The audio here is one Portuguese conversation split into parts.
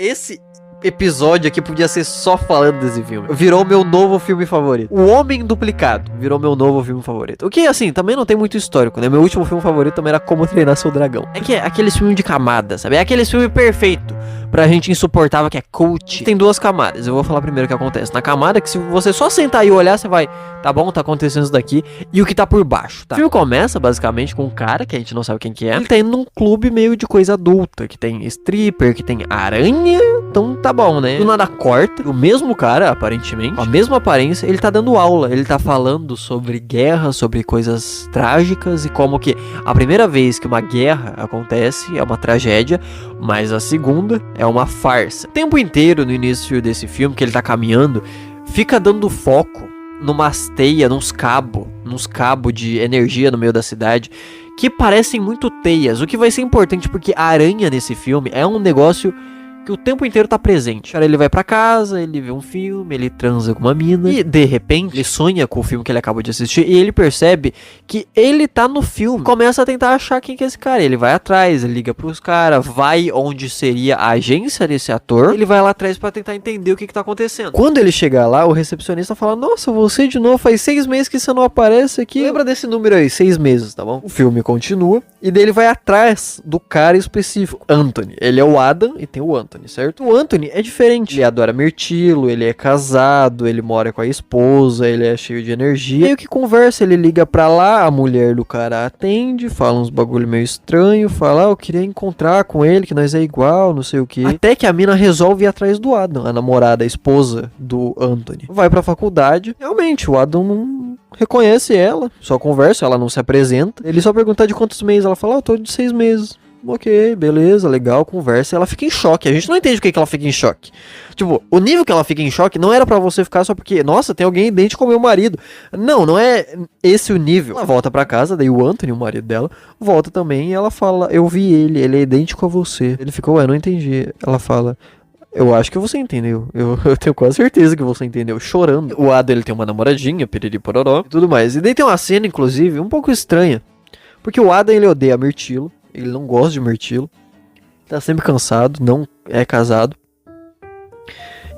Esse episódio aqui podia ser só falando desse filme. Virou meu novo filme favorito. O Homem Duplicado virou meu novo filme favorito. O que, assim, também não tem muito histórico, né? Meu último filme favorito também era Como Treinar Seu Dragão. É que é aqueles filmes de camada, sabe? É aqueles filmes perfeito pra gente insuportável, que é cult. Tem duas camadas. Eu vou falar primeiro o que acontece. Na camada que se você só sentar e olhar, você vai... Tá bom, tá acontecendo isso daqui. E o que tá por baixo, tá? O filme começa, basicamente, com um cara que a gente não sabe quem que é. Ele tá indo num clube meio de coisa adulta. Que tem stripper, que tem aranha. Então tá bom, né? Do nada corta. O mesmo cara, aparentemente, com a mesma aparência, ele tá dando aula. Ele tá falando sobre guerra, sobre coisas trágicas. E como que a primeira vez que uma guerra acontece é uma tragédia. Mas a segunda é uma farsa. O tempo inteiro, no início desse filme, que ele tá caminhando, fica dando foco numas teias, nos cabos de energia no meio da cidade, que parecem muito teias, o que vai ser importante porque a aranha nesse filme é um negócio que o tempo inteiro tá presente. Cara, ele vai pra casa, ele vê um filme, ele transa com uma mina e de repente ele sonha com o filme que ele acabou de assistir e ele percebe que ele tá no filme. Começa a tentar achar quem que é esse cara. Ele vai atrás, ele liga pros caras, vai onde seria a agência desse ator. Ele vai lá atrás pra tentar entender o que tá acontecendo. Quando ele chegar lá, o recepcionista fala: nossa, você de novo, faz 6 meses que você não aparece aqui. Lembra desse número aí, 6 meses, tá bom? O filme continua e daí ele vai atrás do cara específico, Anthony. Ele é o Adam e tem o Anthony, certo? O Anthony é diferente. Ele adora mirtilo, ele é casado, ele mora com a esposa, ele é cheio de energia. Meio que conversa, ele liga pra lá, a mulher do cara atende, fala uns bagulho meio estranho, fala: eu queria encontrar com ele, que nós é igual, não sei o que. Até que a mina resolve ir atrás do Adam, a namorada, a esposa do Anthony. Vai pra faculdade. Realmente, o Adam não reconhece ela, só conversa, ela não se apresenta. Ele só pergunta de quantos meses, ela fala: eu tô de 6 meses. Ok, beleza, legal, conversa. Ela fica em choque. A gente não entende o que ela fica em choque. Tipo, o nível que ela fica em choque não era pra você ficar só porque, nossa, tem alguém idêntico ao meu marido. Não é esse o nível. Ela volta pra casa, daí o Anthony, o marido dela, volta também e ela fala: eu vi ele é idêntico a você. Ele ficou: ué, não entendi. Ela fala: eu acho que você entendeu. Eu tenho quase certeza que você entendeu. Chorando. O Adam, ele tem uma namoradinha, piriri pororó e tudo mais. E daí tem uma cena, inclusive, um pouco estranha. Porque o Adam, ele odeia mirtilo. Ele não gosta de mirtilo. Tá sempre cansado, não é casado.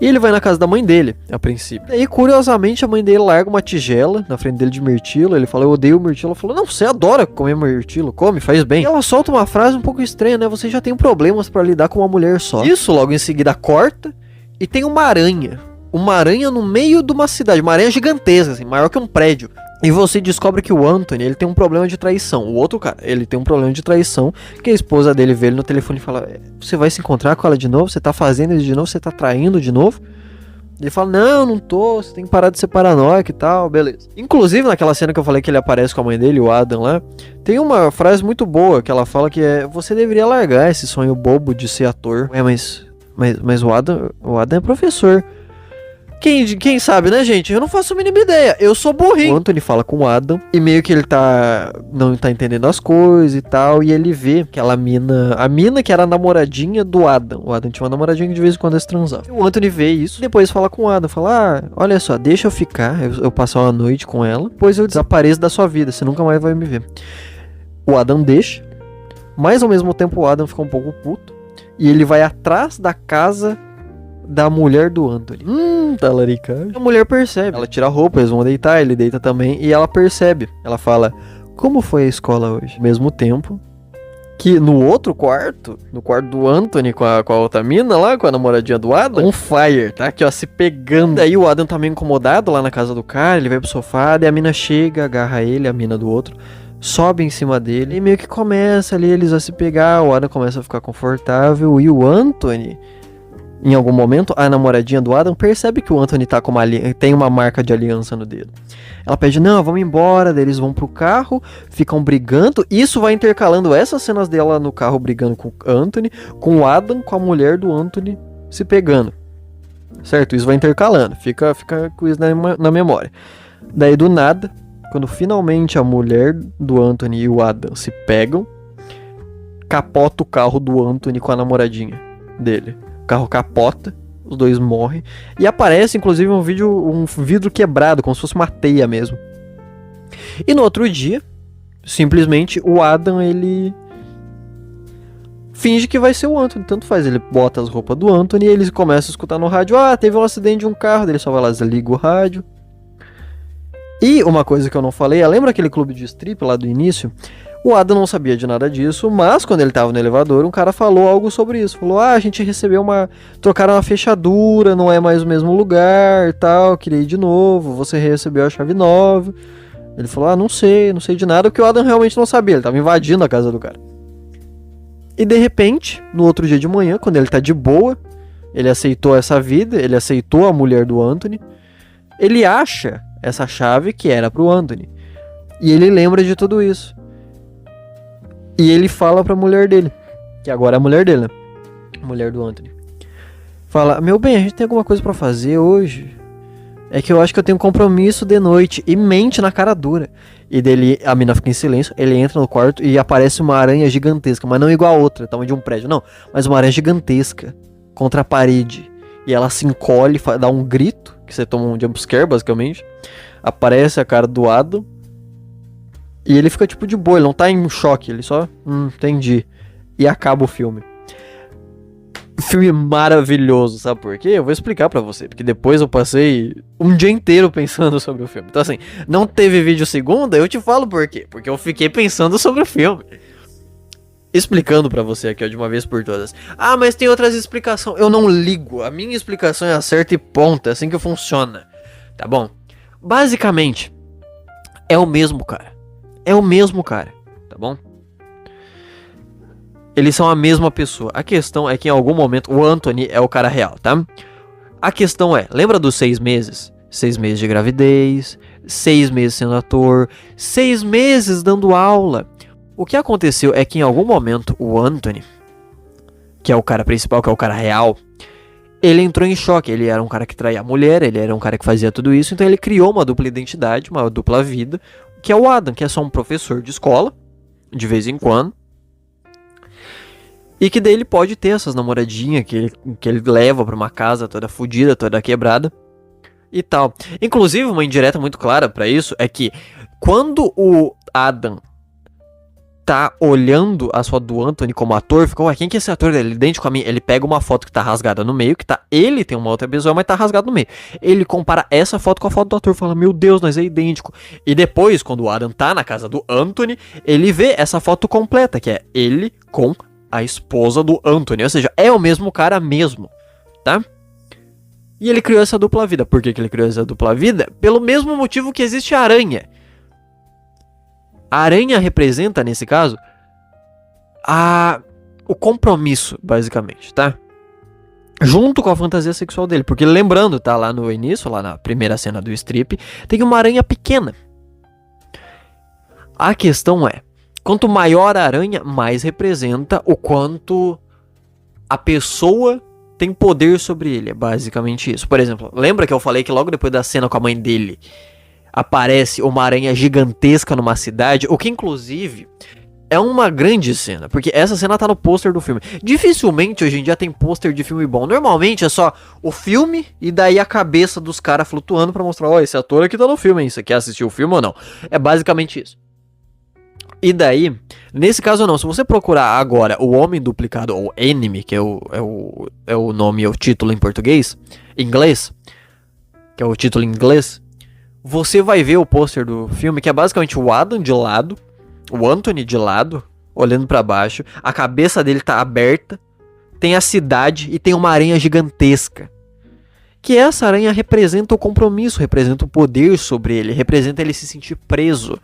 E ele vai na casa da mãe dele, a princípio. E curiosamente a mãe dele larga uma tigela na frente dele de mirtilo. Ele fala: eu odeio mirtilo. Ela falou: não, você adora comer mirtilo, come, faz bem. E ela solta uma frase um pouco estranha, né? Você já tem problemas pra lidar com uma mulher só. Isso logo em seguida corta e tem uma aranha. Uma aranha no meio de uma cidade. Uma aranha gigantesca, assim, maior que um prédio. E você descobre que o Anthony, ele tem um problema de traição. O outro cara, ele tem um problema de traição, que a esposa dele vê ele no telefone e fala: você vai se encontrar com ela de novo? Você tá fazendo isso de novo? Você tá traindo de novo? Ele fala: não tô, você tem que parar de ser paranoico e tal, beleza. Inclusive, naquela cena que eu falei que ele aparece com a mãe dele, o Adam lá, tem uma frase muito boa que ela fala que é: você deveria largar esse sonho bobo de ser ator. Mas o Adam é professor. Quem sabe, né, gente? Eu não faço a mínima ideia. Eu sou burrinho. O Anthony fala com o Adam e meio que ele não tá entendendo as coisas e tal. E ele vê aquela mina, a mina que era a namoradinha do Adam. O Adam tinha uma namoradinha que de vez em quando eles transavam. O Anthony vê isso e depois fala com o Adam. Fala: olha só, deixa eu ficar, eu passar uma noite com ela, depois eu desapareço da sua vida, você nunca mais vai me ver. O Adam deixa, mas ao mesmo tempo o Adam fica um pouco puto. E ele vai atrás da casa da mulher do Anthony. Talaricagem. A mulher percebe. Ela tira a roupa, eles vão deitar, ele deita também. E ela percebe. Ela fala: como foi a escola hoje? Ao mesmo tempo que no outro quarto, no quarto do Anthony com a outra mina lá, com a namoradinha do Adam, on fire, tá? Aqui, ó, se pegando. Daí o Adam tá meio incomodado lá na casa do cara, ele vai pro sofá, daí a mina chega, agarra ele, a mina do outro, sobe em cima dele e meio que começa ali eles a se pegar. O Adam começa a ficar confortável e o Anthony, em algum momento, a namoradinha do Adam percebe que o Anthony tá com tem uma marca de aliança no dedo. Ela pede: não, vamos embora. Daí eles vão pro carro, ficam brigando. Isso vai intercalando essas cenas dela no carro brigando com o Anthony, com o Adam, com a mulher do Anthony se pegando. Certo? Isso vai intercalando. Fica com isso na memória. Daí do nada, quando finalmente a mulher do Anthony e o Adam se pegam, capota o carro do Anthony com a namoradinha dele. O carro capota, os dois morrem. E aparece inclusive um vidro quebrado, como se fosse uma teia mesmo. E no outro dia, simplesmente o Adam, ele finge que vai ser o Anthony, tanto faz, ele bota as roupas do Anthony e eles começam a escutar no rádio, teve um acidente de um carro, daí ele só vai lá, desliga o rádio. E uma coisa que eu não falei, lembra aquele clube de strip lá do início? O Adam não sabia de nada disso, mas quando ele tava no elevador, um cara falou algo sobre isso. Falou, a gente recebeu trocaram uma fechadura, não é mais o mesmo lugar, tal, queria ir de novo, você recebeu a chave nova. Ele falou, não sei de nada, porque o Adam realmente não sabia, ele tava invadindo a casa do cara. E de repente, no outro dia de manhã, quando ele tá de boa, ele aceitou essa vida, ele aceitou a mulher do Anthony, ele acha essa chave que era pro Anthony. E ele lembra de tudo isso. E ele fala pra mulher dele, que agora é a mulher dele, né? Mulher do Anthony. Fala, meu bem, a gente tem alguma coisa pra fazer hoje? É que eu acho que eu tenho um compromisso de noite. E mente na cara dura. E dele, a mina fica em silêncio, ele entra no quarto e aparece uma aranha gigantesca. Mas não igual a outra, tamanho de um prédio, não. Mas uma aranha gigantesca contra a parede. E ela se encolhe, dá um grito, que você toma um jumpscare, basicamente. Aparece a cara do Adam. E ele fica tipo de boa, ele não tá em choque, ele só, entendi. E acaba o filme. Filme maravilhoso, sabe por quê? Eu vou explicar pra você, porque depois eu passei um dia inteiro pensando sobre o filme. Então assim, não teve vídeo segunda, eu te falo por quê. Porque eu fiquei pensando sobre o filme. Explicando pra você aqui, ó, de uma vez por todas. Mas tem outras explicações. Eu não ligo, a minha explicação é a certa e ponta, é assim que funciona. Tá bom? Basicamente, é o mesmo cara. É o mesmo cara, tá bom? Eles são a mesma pessoa. A questão é que em algum momento o Anthony é o cara real, tá? A questão é, lembra dos 6 meses? 6 meses de gravidez, 6 meses sendo ator, 6 meses dando aula. O que aconteceu é que em algum momento o Anthony, que é o cara principal, que é o cara real, ele entrou em choque. Ele era um cara que traía a mulher, ele era um cara que fazia tudo isso, então ele criou uma dupla identidade, uma dupla vida, que é o Adam, que é só um professor de escola, de vez em quando. E que daí ele pode ter essas namoradinhas que ele leva pra uma casa toda fodida, toda quebrada e tal. Inclusive, uma indireta muito clara pra isso é que quando o Adam tá olhando a foto do Anthony como ator, fica, quem que é esse ator? Ele é idêntico a mim. Ele pega uma foto que tá rasgada no meio, ele tem uma outra pessoa, mas tá rasgado no meio. Ele compara essa foto com a foto do ator, fala, meu Deus, nós é idêntico. E depois, quando o Adam tá na casa do Anthony, ele vê essa foto completa, que é ele com a esposa do Anthony. Ou seja, é o mesmo cara mesmo, tá? E ele criou essa dupla vida. Por que ele criou essa dupla vida? Pelo mesmo motivo que existe a aranha. A aranha representa, nesse caso, o compromisso, basicamente, tá? Junto com a fantasia sexual dele. Porque lembrando, tá lá no início, lá na primeira cena do strip, tem uma aranha pequena. A questão é, quanto maior a aranha, mais representa o quanto a pessoa tem poder sobre ele. É basicamente isso. Por exemplo, lembra que eu falei que logo depois da cena com a mãe dele aparece uma aranha gigantesca numa cidade, o que inclusive é uma grande cena, porque essa cena tá no pôster do filme. Dificilmente hoje em dia tem pôster de filme bom. Normalmente é só o filme e daí a cabeça dos caras flutuando pra mostrar, esse ator aqui tá no filme, hein? Você quer assistir o filme ou não? É basicamente isso. E daí, nesse caso não, se você procurar agora o Homem Duplicado, ou Enemy, que é o nome, é o título em português, em inglês, que é o título em inglês, você vai ver o pôster do filme, que é basicamente o Adam de lado, o Anthony de lado, olhando pra baixo, a cabeça dele tá aberta, tem a cidade e tem uma aranha gigantesca. Que essa aranha representa o compromisso, representa o poder sobre ele, representa ele se sentir preso.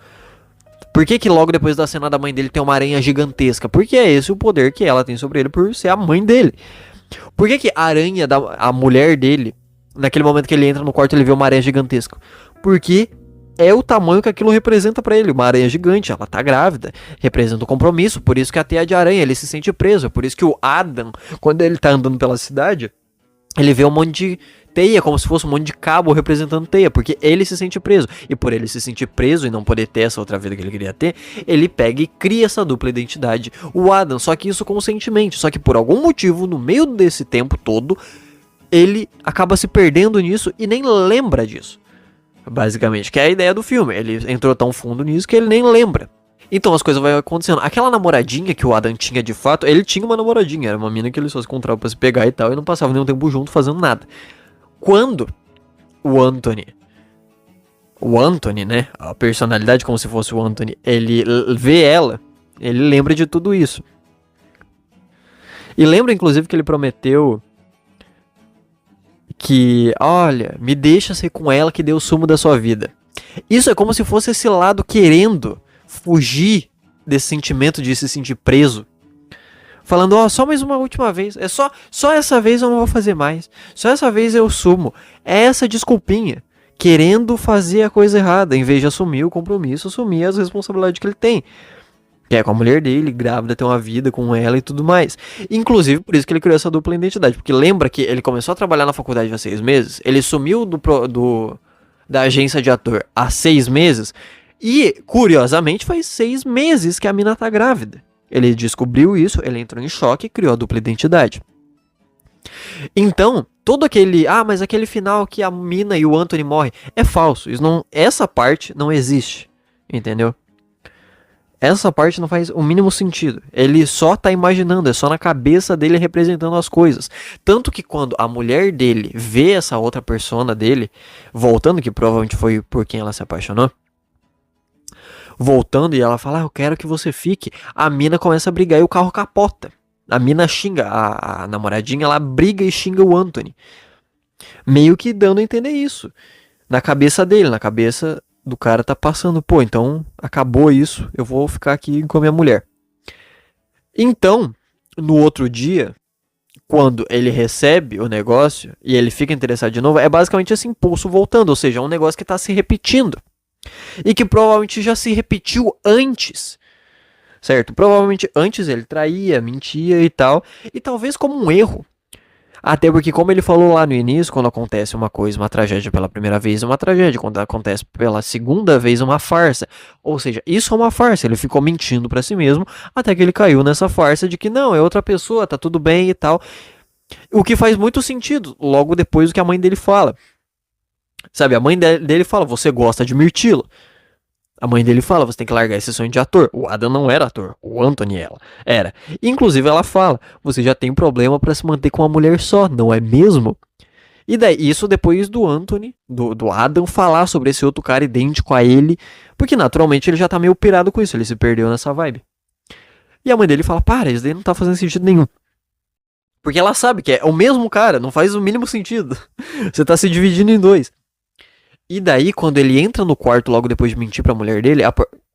Por que logo depois da cena da mãe dele tem uma aranha gigantesca? Porque é esse o poder que ela tem sobre ele por ser a mãe dele. Por que a aranha, a mulher dele, naquele momento que ele entra no quarto, ele vê uma aranha gigantesca? Porque é o tamanho que aquilo representa pra ele. Uma aranha gigante, ela tá grávida, representa o compromisso. Por isso que a teia de aranha, ele se sente preso. Por isso que o Adam, quando ele tá andando pela cidade, ele vê um monte de teia, como se fosse um monte de cabo representando teia, porque ele se sente preso. E por ele se sentir preso e não poder ter essa outra vida que ele queria ter, ele pega e cria essa dupla identidade, o Adam. Só que isso conscientemente, só que por algum motivo, no meio desse tempo todo, ele acaba se perdendo nisso e nem lembra disso. Basicamente, que é a ideia do filme. Ele entrou tão fundo nisso que ele nem lembra Então as coisas vão acontecendo. Aquela namoradinha que o Adam tinha de fato, ele tinha uma namoradinha. Era uma mina que ele só se encontrava pra se pegar e tal. E não passava nenhum tempo junto fazendo nada. Quando o Anthony... O Anthony, né? A personalidade como se fosse o Anthony. Ele vê ela. Ele lembra de tudo isso. E lembra inclusive que ele prometeu... Que, olha, me deixa ser com ela que deu o sumo da sua vida. Isso é como se fosse esse lado querendo fugir desse sentimento de se sentir preso. Falando, ó, só mais uma última vez. É só essa vez eu não vou fazer mais. Só essa vez eu sumo. É essa desculpinha. Querendo fazer a coisa errada. Em vez de assumir o compromisso, assumir as responsabilidades que ele tem. Que é com a mulher dele, grávida, ter uma vida com ela e tudo mais. Inclusive, por isso que ele criou essa dupla identidade. Porque lembra que ele começou a trabalhar na faculdade há 6 meses. Ele sumiu da agência de ator há 6 meses. E, curiosamente, faz 6 meses que a mina tá grávida. Ele descobriu isso, ele entrou em choque e criou a dupla identidade. Então, todo aquele... Ah, mas aquele final que a mina e o Anthony morrem é falso. Essa parte não existe. Entendeu? Essa parte não faz o mínimo sentido. Ele só tá imaginando, é só na cabeça dele representando as coisas. Tanto que quando a mulher dele vê essa outra persona dele, voltando, que provavelmente foi por quem ela se apaixonou, voltando e ela fala, eu quero que você fique, a mina começa a brigar e o carro capota. A mina xinga, a namoradinha, ela briga e xinga o Anthony. Meio que dando a entender isso. Na cabeça dele, na cabeça do cara tá passando, pô, então acabou isso, eu vou ficar aqui com a minha mulher. Então, no outro dia, quando ele recebe o negócio e ele fica interessado de novo, é basicamente esse impulso voltando, ou seja, é um negócio que tá se repetindo. E que provavelmente já se repetiu antes, certo? Provavelmente antes ele traía, mentia e tal, e talvez como um erro. Até porque, como ele falou lá no início, quando acontece uma coisa, uma tragédia pela primeira vez, é uma tragédia. Quando acontece pela segunda vez, é uma farsa. Ou seja, isso é uma farsa. Ele ficou mentindo pra si mesmo, até que ele caiu nessa farsa de que não, é outra pessoa, tá tudo bem e tal. O que faz muito sentido, logo depois do que a mãe dele fala. Sabe, a mãe dele fala, você gosta de Mirtilo. A mãe dele fala, você tem que largar esse sonho de ator. O Adam não era ator, o Anthony era. Inclusive ela fala, você já tem problema pra se manter com uma mulher só, não é mesmo? E daí, isso depois do Anthony, do Adam, falar sobre esse outro cara idêntico a ele, porque naturalmente ele já tá meio pirado com isso, ele se perdeu nessa vibe. E a mãe dele fala, para, isso daí não tá fazendo sentido nenhum. Porque ela sabe que é o mesmo cara, não faz o mínimo sentido. Você tá se dividindo em dois. E daí, quando ele entra no quarto logo depois de mentir pra mulher dele,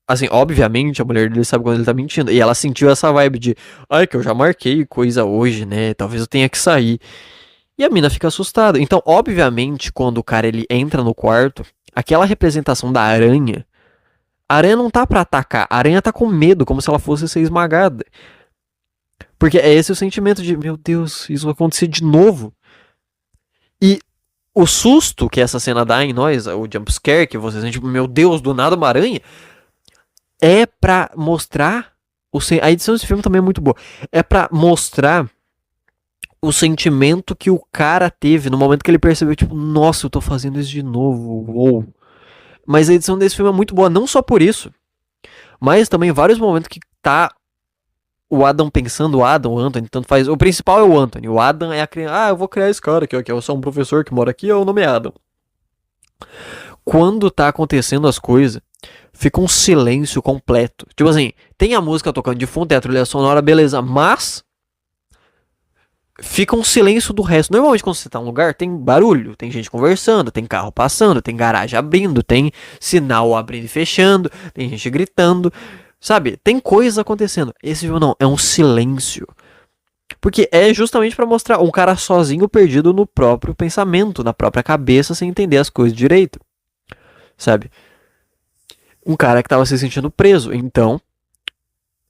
assim, obviamente a mulher dele sabe quando ele tá mentindo. E ela sentiu essa vibe de, ai, que eu já marquei coisa hoje, né? Talvez eu tenha que sair. E a mina fica assustada. Então, obviamente, quando o cara ele entra no quarto, aquela representação da aranha, a aranha não tá pra atacar, a aranha tá com medo, como se ela fosse ser esmagada. Porque é esse o sentimento de, meu Deus, isso vai acontecer de novo. E o susto que essa cena dá em nós, o jumpscare, que você sente, meu Deus, do nada uma aranha, é pra mostrar, a edição desse filme também é muito boa, é pra mostrar o sentimento que o cara teve no momento que ele percebeu, tipo, nossa, eu tô fazendo isso de novo, uou. Mas a edição desse filme é muito boa, não só por isso, mas também vários momentos que tá o Adam pensando, o Anthony, tanto faz. O principal é o Anthony. O Adam é a criança. Ah, eu vou criar esse cara aqui, que eu sou um professor que mora aqui, o nome é Adam. Quando tá acontecendo as coisas, fica um silêncio completo. Tipo assim, tem a música tocando de fundo, tem a trilha sonora, beleza, mas fica um silêncio do resto. Normalmente quando você tá num lugar, tem barulho, tem gente conversando, tem carro passando, tem garagem abrindo, tem sinal abrindo e fechando, tem gente gritando. Sabe, tem coisas acontecendo. Esse filme não, é um silêncio. Porque é justamente pra mostrar um cara sozinho perdido no próprio pensamento, na própria cabeça, sem entender as coisas direito. Sabe? Um cara que tava se sentindo preso. Então,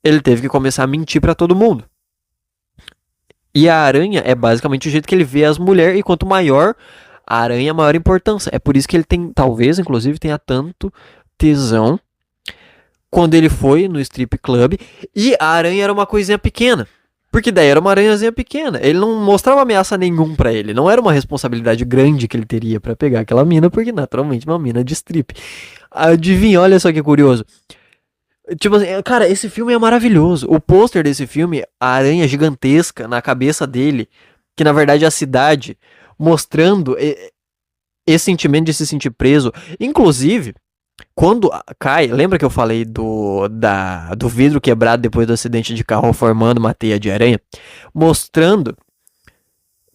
ele teve que começar a mentir pra todo mundo. E a aranha é basicamente o jeito que ele vê as mulheres. E quanto maior a aranha, maior importância. É por isso que ele tem, talvez, inclusive, tenha tanto tesão quando ele foi no strip club, e a aranha era uma coisinha pequena. Porque daí era uma aranhazinha pequena. Ele não mostrava ameaça nenhum pra ele. Não era uma responsabilidade grande que ele teria pra pegar aquela mina, porque naturalmente uma mina de strip. Adivinha, olha só que curioso. Tipo assim, cara, esse filme é maravilhoso. O pôster desse filme, a aranha gigantesca na cabeça dele, que na verdade é a cidade, mostrando esse sentimento de se sentir preso. Inclusive, quando cai, lembra que eu falei do vidro quebrado depois do acidente de carro formando uma teia de aranha? Mostrando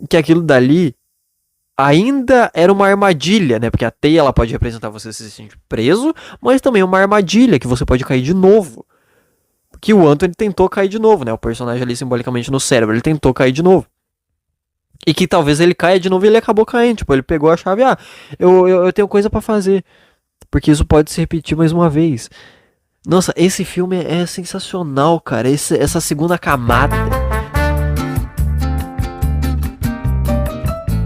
que aquilo dali ainda era uma armadilha, né? Porque a teia ela pode representar você se sentir preso, mas também uma armadilha que você pode cair de novo. Que o Anthony tentou cair de novo, né? O personagem ali simbolicamente no cérebro, ele tentou cair de novo. E que talvez ele caia de novo e ele acabou caindo. Tipo, ele pegou a chave, eu tenho coisa pra fazer. Porque isso pode se repetir mais uma vez. Nossa, esse filme é sensacional, cara. Essa segunda camada